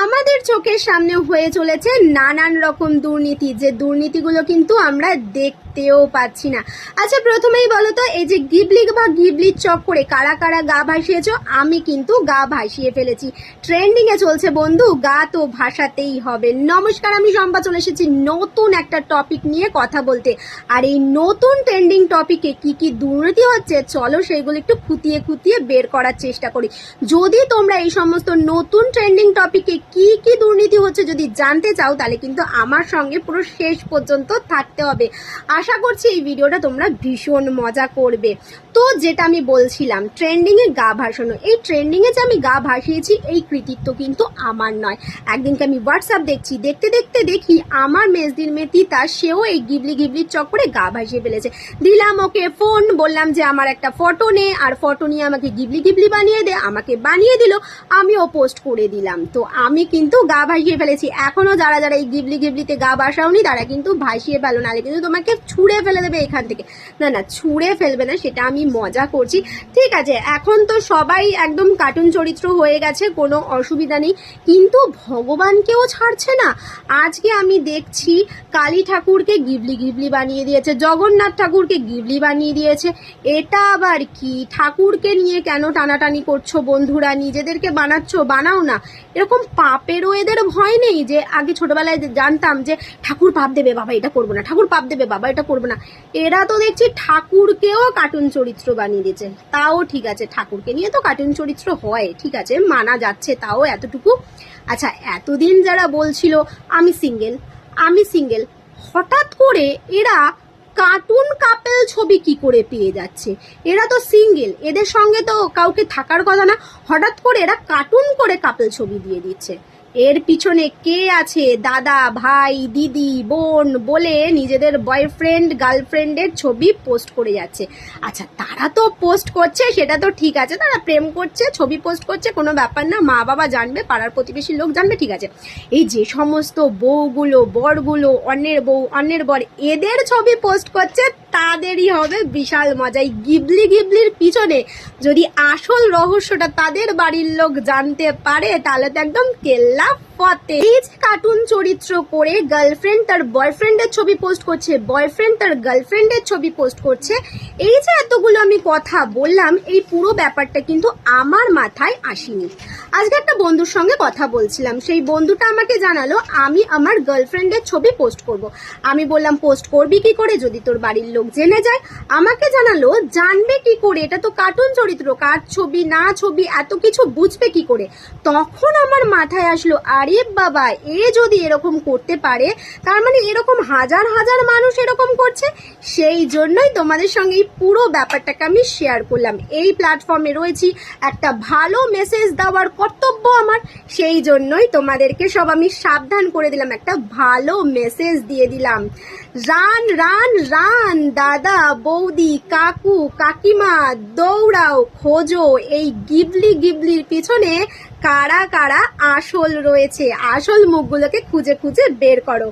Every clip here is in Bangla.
আমাদের চোখের সামনে হয়ে চলেছে নানান রকম দুর্নীতি, যে দুর্নীতিগুলো কিন্তু আমরা দেখতেও পাচ্ছি না। আচ্ছা, প্রথমেই বলো তো, এই যে গিবলি বা গিবলির চক্করে কারা কারা গা ভাসিয়েছ? আমি কিন্তু গা ভাসিয়ে ফেলেছি। ট্রেন্ডিং এ চলছে বন্ধু, গা তো ভাসাতেই হবে। নমস্কার, আমি শম্পা চলে এসেছি নতুন একটা টপিক নিয়ে কথা বলতে। আর এই নতুন ট্রেন্ডিং টপিকে কি কি দুর্নীতি হচ্ছে, চলো সেইগুলো একটু খুঁটিয়ে খুঁটিয়ে বের করার চেষ্টা করি। যদি তোমরা এই সমস্ত নতুন ট্রেন্ডিং টপিকে কি কি দুর্নীতি হচ্ছে যদি জানতে চাও, তাহলে কিন্তু আমার সঙ্গে পুরো শেষ পর্যন্ত থাকতে হবে। আশা করছি এই ভিডিওটা তোমরা ভীষণ মজা করবে। তো যেটা আমি বলছিলাম, ট্রেন্ডিং এ গা ভাসানো, এই ট্রেন্ডিং এ যে আমি গা ভাসিয়েছি এই কৃতিত্ব কিন্তু আমার নয়। একদিনকে আমি হোয়াটসঅ্যাপ দেখছি, দেখতে দেখতে দেখি আমার মেজদির মেয়ে তিতা, সেও এই গিবলির চক্করে গা ভাসিয়ে ফেলেছে। দিলাম ওকে ফোন, বললাম যে আমার একটা ফটো নে, আর ফটো নিয়ে আমাকে গিবলি বানিয়ে দে। আমাকে বানিয়ে দিল, আমিও পোস্ট করে দিলাম। তো আমি কিন্তু গা ভাসিয়ে ফেলেছি। এখনো যারা যারা এই গিবলিতে গা ভাসাওনি তারা কিন্তু ভাসিয়ে ফেলো, নাহলে কিন্তু তোমাকে ছুঁড়ে ফেলে দেবে এখান থেকে। না না, ছুঁড়ে ফেলবে না, সেটা আমি মজা করছি। ঠিক আছে, এখন তো সবাই একদম কার্টুন চরিত্র হয়ে গেছে, কোনো অসুবিধা নেই, কিন্তু ভগবানকেও ছাড়ছে না। আজকে আমি দেখছি কালী ঠাকুরকে গিবলি বানিয়ে দিয়েছে, জগন্নাথ ঠাকুরকে গিবলি বানিয়ে দিয়েছে। এটা আবার কি? ঠাকুরকে নিয়ে কেন টানাটানি করছো বন্ধুরা? নিজেদেরকে বানাচ্ছ, বানাও না। এরকম পাপেরও এদের ভয় নেই? যে আগে ছোটবেলায় জানতাম যে ঠাকুর পাপ দেবে, বাবা এটা করবো না, ঠাকুর পাপ দেবে, বাবা এটা করবো না। এরা তো দেখছি ঠাকুরকেও কার্টুন চরিত্র বানিয়ে দিয়েছে। তাও ঠিক আছে, ঠাকুরকে নিয়ে তো কার্টুন চরিত্র হয়, ঠিক আছে, মানা যাচ্ছে, তাও এতটুকু। আচ্ছা, এতদিন যারা বলছিল আমি সিঙ্গেল, হঠাৎ করে এরা কার্টুন কাপেল ছবি কি করে পেয়ে যাচ্ছে? এরা তো সিঙ্গেল, এদের সঙ্গে তো কাউকে থাকার কথা না, হঠাৎ করে এরা কার্টুন করে কাপেল ছবি দিয়ে দিচ্ছে। এর পিছনে কে আছে? দাদা, ভাই, দিদি, বোন বলে নিজেদের বয়ফ্রেন্ড গার্লফ্রেন্ডের ছবি পোস্ট করে যাচ্ছে। আচ্ছা, তারা তো পোস্ট করছে, সেটা তো ঠিক আছে, তারা প্রেম করছে, ছবি পোস্ট করছে, কোনো ব্যাপার না, মা বাবা জানবে, পাড়ার প্রতিবেশীর লোক জানবে, ঠিক আছে। এই যে সমস্ত বউগুলো, বরগুলো, অন্যের বউ অন্যের বর এদের ছবি পোস্ট করছে, তাদেরই হবে বিশাল মজা। এই গিবলির পিছনে যদি আসল রহস্যটা তাদের বাড়ির লোক জানতে পারে, তাহলে তো একদম কেল্লা ফতে। এই যে কার্টুন চরিত্র করে গার্লফ্রেন্ড তার বয়ফ্রেন্ডের ছবি পোস্ট করছে, বয়ফ্রেন্ড তার গার্লফ্রেন্ডের ছবি পোস্ট করছে, এই যে এতগুলো আমি কথা বললাম, এই পুরো ব্যাপারটা কিন্তু আমার মাথায় আসেনি। আজকে একটা বন্ধুর সঙ্গে কথা বলছিলাম, সেই বন্ধুটা আমাকে জানালো আমি আমার গার্লফ্রেন্ডের ছবি পোস্ট করব। আমি বললাম পোস্ট করবি কি করে যদি তোর বাড়ির লোক জেনে যায়? আমাকে জানালো জানবে কি করে, এটা তো কার্টুন চরিত্র, কার ছবি না ছবি এত কিছু বুঝবে কি করে? তখন আমার মাথায় আসলো, আরে বাবা, এ যদি এরকম করতে পারে, তার মানে এরকম হাজার হাজার মানুষ এরকম করছে। সেই জন্যই তোমাদের সঙ্গে এই পুরো ব্যাপারটাকে আমি শেয়ার করলাম। এই প্ল্যাটফর্মে রয়েছি, একটা ভালো মেসেজ দেওয়ার কর্তব্য আমার, সেই জন্যই তোমাদেরকে সব আমি সাবধান করে দিলাম, একটা ভালো মেসেজ দিয়ে দিলাম। রান রান রান, দাদা, বৌদি, কাকু, কাকিমা, দৌড়াও, খোঁজো এই গিবলির পিছনে কারা কারা আসল রয়েছে, আসল মুখগুলোকে খুঁজে খুঁজে বের করো।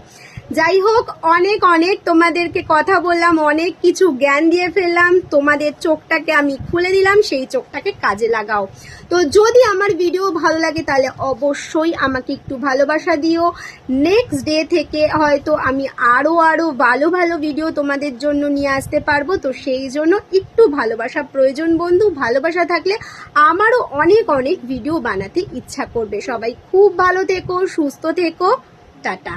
যাই হোক, অনেক অনেক তোমাদেরকে কথা বললাম, অনেক কিছু জ্ঞান দিয়ে ফেললাম, তোমাদের চোখটাকে আমি খুলে দিলাম, সেই চোখটাকে কাজে লাগাও। তো যদি আমার ভিডিও ভালো লাগে তাহলে অবশ্যই আমাকে একটু ভালোবাসা দিও। নেক্সট ডে থেকে হয়তো আমি আরো ভালো ভালো ভিডিও তোমাদের জন্য নিয়ে আসতে পারবো। তো সেই জন্য একটু ভালোবাসা প্রয়োজন বন্ধু, ভালোবাসা থাকলে আমারও অনেক অনেক ভিডিও বানাতে ইচ্ছা করবে। সবাই খুব ভালো থেকো, সুস্থ থেকো, টাটা।